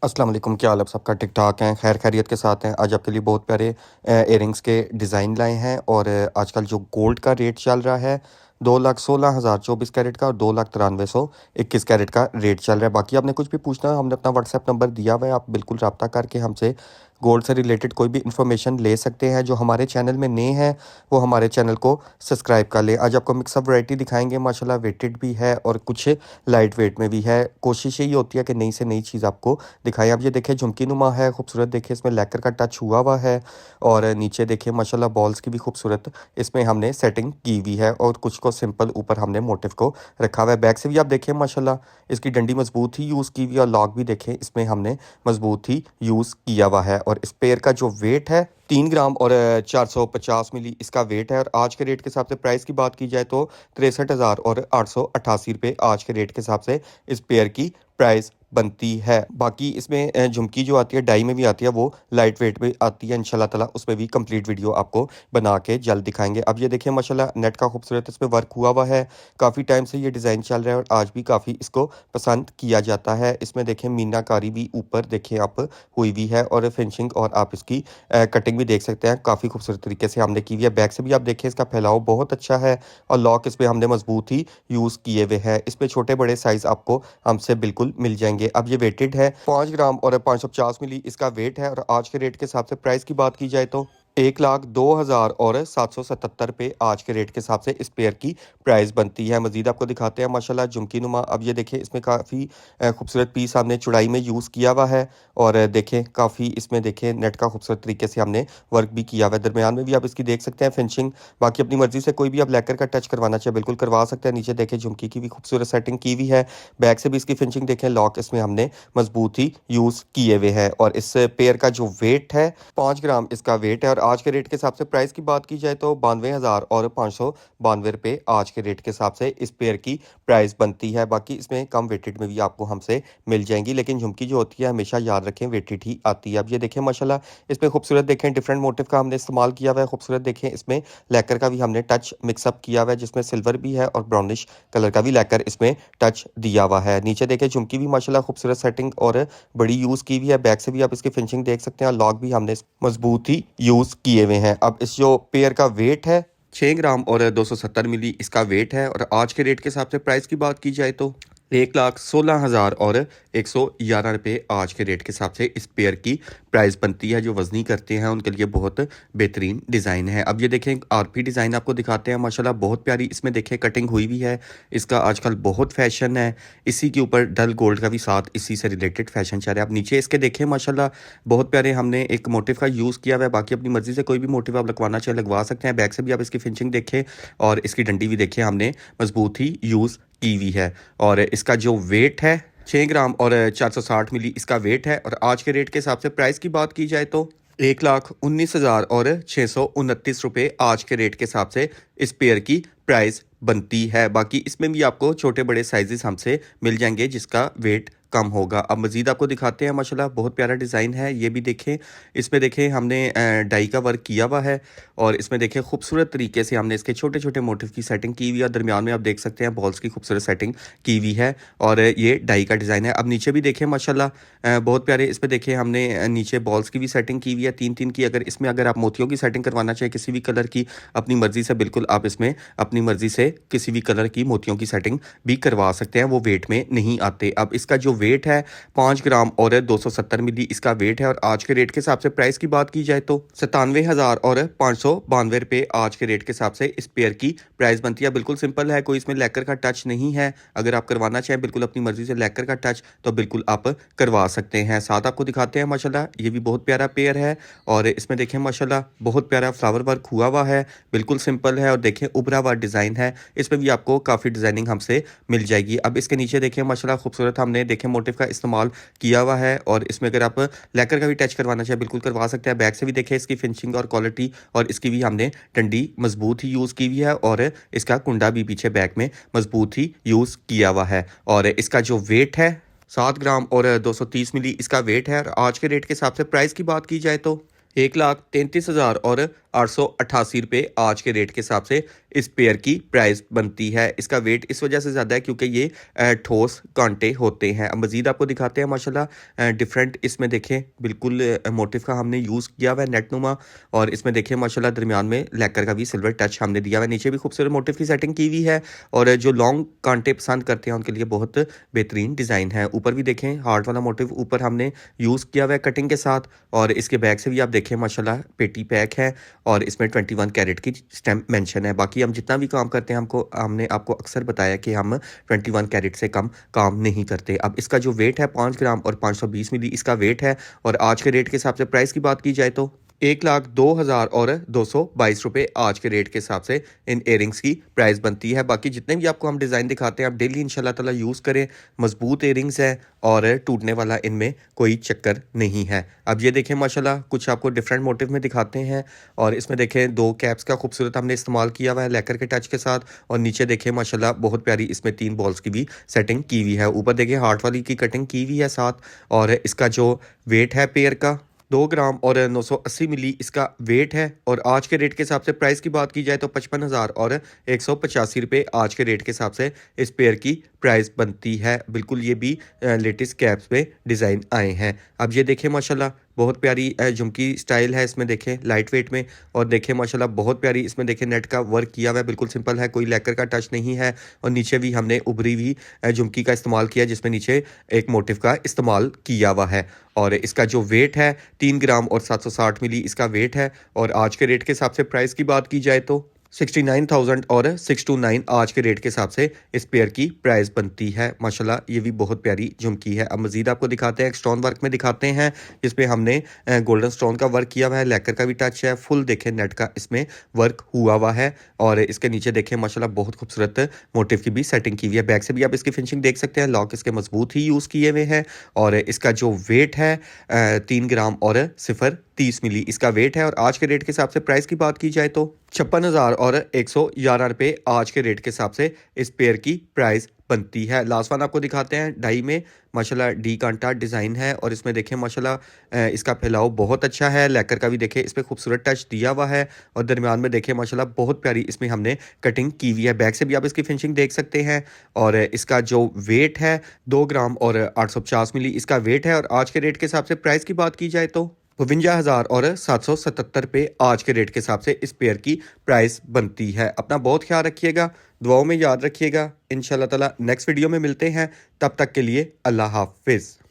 अस्सलाम वालेकुम, क्या हाल है? आप सबका ठीक-ठाक हैं, खैर खैरियत के साथ हैं। आज आपके लिए बहुत प्यारे इयररिंग्स के डिज़ाइन लाए हैं और आजकल जो गोल्ड का रेट चल रहा है 2,16,000 24 कैरेट का और 2,93,121 कैरेट का रेट चल रहा है। बाकी आपने कुछ भी पूछना है, हमने अपना व्हाट्सएप नंबर दिया हुआ है, आप बिल्कुल रब्ता करके हमसे गोल्ड से रिलेटेड कोई भी इन्फॉर्मेशन ले सकते हैं। जो हमारे चैनल में नए हैं, वो हमारे चैनल को सब्सक्राइब कर लें। आज आपको मिक्स अप वैरायटी दिखाएँगे, माशाल्लाह वेटेड भी है और कुछ लाइट वेट में भी है। कोशिश यही होती है कि नई से नई चीज़ आपको दिखाएँ। अब ये देखिए झुमकी नुमा है, खूबसूरत देखिए इसमें लैकर का टच हुआ हुआ है और नीचे देखिए माशाल्लाह बॉल्स की भी खूबसूरत इसमें हमने सेटिंग की हुई है और कुछ को सिंपल ऊपर हमने मोटिव को रखा हुआ है। बैक से भी आप देखिए माशाल्लाह इसकी डंडी मजबूत ही यूज़ की हुई है और लॉक भी देखें इसमें हमने मजबूत ही यूज़ किया हुआ है और इस पेयर का जो वेट है 3 ग्राम और 450 मिली इसका वेट है और आज के रेट के हिसाब से प्राइस की बात की जाए तो 63,000 और 888 रुपये आज के रेट के हिसाब से इस पेयर की प्राइस बनती है। बाकी इसमें झुमकी जो आती है डाई में भी आती है, वो लाइट वेट में आती है। इंशाल्लाह ताला उसमें भी कंप्लीट वीडियो आपको बना के जल्द दिखाएंगे। अब ये देखिए माशाल्लाह नेट का खूबसूरत इसमें वर्क हुआ हुआ है। काफ़ी टाइम से ये डिज़ाइन चल रहा है और आज भी काफ़ी इसको पसंद किया जाता है। इसमें देखें मीनाकारी भी ऊपर देखें आप हुई हुई है और फिनिशिंग और आप इसकी कटिंग भी देख सकते हैं, काफ़ी खूबसूरत तरीके से हमने की हुई है। बैक से भी आप देखें इसका फैलाव बहुत अच्छा है और लॉक इसमें हमने मजबूत ही यूज़ किए हुए हैं। इसमें छोटे बड़े साइज़ आपको हमसे बिल्कुल मिल जाएंगे। अब ये वेटेड है 5 ग्राम और 550 मिली इसका वेट है और आज के रेट के हिसाब से प्राइस की बात की जाए तो 1,02,000 और 777 रुपये आज के रेट के हिसाब से इस पेयर की प्राइस बनती है। मज़ीद आपको दिखाते हैं माशाल्लाह झुमकी नुमा। अब ये देखें इसमें काफ़ी खूबसूरत पीस हमने चौड़ाई में यूज़ किया हुआ है और देखें काफ़ी इसमें देखें नेट का खूबसूरत तरीके से हमने वर्क भी किया हुआ है। दरमियान में भी आप इसकी देख सकते हैं फिनिशिंग। बाकी अपनी मर्ज़ी से कोई भी आप लेकर का टच करवाना चाहे बिल्कुल करवा सकते हैं। नीचे देखें झुमकी की भी खूबसूरत सेटिंग की हुई है। बैक से भी इसकी फिनिशिंग देखें, लॉक इसमें हमने मजबूत ही यूज़ किए हुए हैं और इस पेयर का जो वेट है 5 ग्राम इसका वेट है और आज के रेट के हिसाब से प्राइस की बात की जाए तो 92,000 और 592 रुपये आज के रेट के हिसाब से इस पेयर की प्राइस बनती है। बाकी इसमें कम वेटेड में भी आपको हमसे मिल जाएंगी, लेकिन झुमकी जो होती है हमेशा याद रखें वेटेड ही आती है। अब ये देखें माशाल्लाह इसमें खूबसूरत देखें डिफरेंट मोटिव का हमने इस्तेमाल किया हुआ है। खूबसूरत देखें इसमें लैकर का भी हमने टच मिक्सअप किया हुआ है, जिसमें सिल्वर भी है और ब्राउनिश कलर का भी लैकर इसमें टच दिया हुआ है। नीचे देखें झुमकी भी माशाल्लाह खूबसूरत सेटिंग और बड़ी यूज़ की हुई है। बैक से भी आप इसकी फिनिशिंग देख सकते हैं और लॉक भी हमने मजबूत ही यूज़ किए हुए हैं। अब इस जो पेयर का वेट है 6 ग्राम और 270 मिली इसका वेट है और आज के रेट के हिसाब से प्राइस की बात की जाए तो 1,16,000 और 111 रुपये आज के रेट के हिसाब से इस पेयर की प्राइस बनती है। जो वज़नी करते हैं उनके लिए बहुत बेहतरीन डिज़ाइन है। अब ये देखें आरपी डिज़ाइन आपको दिखाते हैं, माशाल्लाह बहुत प्यारी इसमें देखें कटिंग हुई भी है। इसका आजकल बहुत फैशन है, इसी के ऊपर डल गोल्ड का भी साथ इसी से रिलेटेड फैशन चल रहा है। अब नीचे इसके देखें माशाल्लाह बहुत प्यारे हमने एक मोटिव का यूज़ किया हुआ है। बाकी अपनी मर्ज़ी से कोई भी मोटिव आप लगवाना चाहे लगवा सकते हैं। बैक से भी आप इसकी फिनिशिंग देखें और इसकी डंडी भी देखें हमने मजबूत ही यूज़ की हुई है और इसका जो वेट है 6 ग्राम और 460 मिली इसका वेट है और आज के रेट के हिसाब से प्राइस की बात की जाए तो 1,19,000 और 629 रुपये आज के रेट के हिसाब से इस पेयर की प्राइस बनती है। बाकी इसमें भी आपको छोटे बड़े साइजेस हमसे मिल जाएंगे जिसका वेट कम होगा। अब मज़ीद आपको दिखाते हैं माशाल्लाह बहुत प्यारा डिज़ाइन है। ये भी देखें, इसमें देखें हमने डाई का वर्क किया हुआ है और इसमें देखें खूबसूरत तरीके से हमने इसके छोटे छोटे मोटिव की सेटिंग की हुई है। दरमियान में आप देख सकते हैं बॉल्स की खूबसूरत सेटिंग की हुई है और ये डाई का डिज़ाइन है। अब नीचे भी देखें माशाल्लाह बहुत प्यारे इसमें देखें हमने नीचे बॉल्स की भी सेटिंग की हुई है 3-3 की। अगर आप मोतियों की सेटिंग करवाना चाहें किसी भी कलर की अपनी मर्ज़ी से बिल्कुल आप इसमें अपनी मर्ज़ी से किसी भी कलर की मोतियों की सेटिंग भी करवा सकते हैं, वो वेट में नहीं आते। अब इसका जो वेट है 5 ग्राम और 270 मिली इसका वेट है और आज के रेट के हिसाब से प्राइस की बात की जाए तो 97,000 और 592 रुपये आज के रेट के हिसाब से इस पेयर की प्राइस बनती है। बिल्कुल सिंपल है, कोई इसमें लैकर का टच नहीं है। अगर आप करवाना चाहें बिल्कुल अपनी मर्जी से लैकर का टच तो बिल्कुल आप करवा सकते हैं। साथ आपको दिखाते हैं माशाल्लाह ये भी बहुत प्यारा पेयर है और इसमें देखें माशाल्लाह बहुत प्यारा फ्लावर वर्क हुआ हुआ है, बिल्कुल सिंपल है और देखें उभरा हुआ डिज़ाइन है। इसमें भी आपको काफ़ी डिज़ाइनिंग हमसे मिल जाएगी। अब इसके नीचे देखें माशाल्लाह खूबसूरत हमने देखें मोटिव का इस्तेमाल किया हुआ है और इसमें अगर आप लैकर का भी टच करवाना चाहे बिल्कुल करवा सकते हैं। बैक से भी देखें इसकी फिनिशिंग और क्वालिटी और इसकी भी हमने डंडी मजबूत ही यूज़ की हुई है और इसका कुंडा भी पीछे बैक में मजबूत ही यूज़ किया हुआ है और इसका जो वेट है 7 ग्राम और 230 मिली इसका वेट है और आज के रेट के हिसाब से प्राइस की बात की जाए तो 1,33,000 और ₹888 आज के रेट के हिसाब से इस पेयर की प्राइस बनती है। इसका वेट इस वजह से ज़्यादा है क्योंकि ये ठोस कांटे होते हैं। अब मज़ीद आपको दिखाते हैं माशाल्लाह डिफरेंट इसमें देखें बिल्कुल मोटिव का हमने यूज़ किया हुआ है नेटनुमा, और इसमें देखें माशाल्लाह दरमियान में लैकर का भी सिल्वर टच हमने दिया हुआ है। नीचे भी खूबसूरत मोटिव की सेटिंग की हुई है और जो लॉन्ग कांटे पसंद करते हैं उनके लिए बहुत बेहतरीन डिज़ाइन है। ऊपर भी देखें हार्ट वाला मोटिव ऊपर हमने यूज़ किया हुआ है कटिंग के साथ, और इसके बैक से भी आप देखें माशाल्लाह पेटी पैक है और इसमें 21 कैरेट की स्टैम्प मेंशन है। बाकी हम जितना भी काम करते हैं हमने आपको अक्सर बताया कि हम 21 कैरेट से कम काम नहीं करते। अब इसका जो वेट है 5 ग्राम और 520 मिली इसका वेट है, और आज के रेट के हिसाब से प्राइस की बात की जाए तो 1,02,222 आज के रेट के हिसाब से इन इयरिंग्स की प्राइस बनती है। बाकी जितने भी आपको हम डिज़ाइन दिखाते हैं आप डेली इंशाल्लाह ताला यूज़ करें। मजबूत इयरिंग्स है और टूटने वाला इनमें कोई चक्कर नहीं है। अब ये देखें माशाल्लाह कुछ आपको डिफरेंट मोटिव में दिखाते हैं, और इसमें देखें 2 कैप्स का खूबसूरत हमने इस्तेमाल किया हुआ है लेकर के टच के साथ, और नीचे देखें माशाल्लाह बहुत प्यारी इसमें 3 बॉल्स की भी सेटिंग की हुई है। ऊपर देखें हार्ट वाली की कटिंग की हुई है साथ, और इसका जो वेट है पेयर का 2 ग्राम और 980 मिली इसका वेट है, और आज के रेट के हिसाब से प्राइस की बात की जाए तो 55,185 आज के रेट के हिसाब से इस पेयर की प्राइस बनती है। बिल्कुल ये भी लेटेस्ट कैप्स पे डिज़ाइन आए हैं। अब ये देखें माशाल्लाह बहुत प्यारी झुमकी स्टाइल है इसमें देखें लाइट वेट में, और देखें माशाल्लाह बहुत प्यारी इसमें देखें नेट का वर्क किया हुआ है, बिल्कुल सिंपल है, कोई लेकर का टच नहीं है। और नीचे भी हमने उभरी हुई झुमकी का इस्तेमाल किया जिसमें नीचे एक मोटिव का इस्तेमाल किया हुआ है, और इसका जो वेट है 3 ग्राम और 760 मिली इसका वेट है। और आज के रेट के हिसाब से प्राइस की बात की जाए तो 69,000 और 629 आज के रेट के हिसाब से इस पेयर की प्राइस बनती है। माशाल्लाह ये भी बहुत प्यारी झुमकी है। अब मज़ीद आपको दिखाते हैं, एक स्टोन वर्क में दिखाते हैं जिसमें हमने गोल्डन स्टोन का वर्क किया हुआ है, लेकर का भी टच है, फुल देखें नेट का इसमें वर्क हुआ हुआ है, और इसके नीचे देखें माशाल्लाह बहुत खूबसूरत मोटिव की भी सेटिंग की हुई है। बैक से भी आप इसकी फिनिशिंग देख सकते हैं, लॉक इसके मजबूत ही यूज़ किए हुए हैं, और इसका जो वेट है 3 ग्राम और 0.30 मिली इसका वेट है। और आज के रेट के हिसाब से प्राइस की बात की जाए तो 56,111 आज के रेट के हिसाब से इस पेयर की प्राइस बनती है। लास्ट वन आपको दिखाते हैं डाई में माशाल्लाह डी कांटा डिज़ाइन है, और इसमें देखें माशाल्लाह इसका फैलाव बहुत अच्छा है, लेकर का भी देखें इस पर खूबसूरत टच दिया हुआ है, और दरमियान में देखें माशाल्लाह बहुत प्यारी इसमें हमने कटिंग की हुई है। बैक से भी आप इसकी फिनिशिंग देख सकते हैं, और इसका जो वेट है 2 ग्राम और 850 मिली इसका वेट है। और आज के रेट के हिसाब से प्राइस की बात की जाए तो 52,777 आज के रेट के हिसाब से इस पेयर की प्राइस बनती है। अपना बहुत ख्याल रखिएगा, दुआओं में याद रखिएगा। इंशाल्लाह ताला नेक्स्ट वीडियो में मिलते हैं, तब तक के लिए अल्लाह हाफिज़।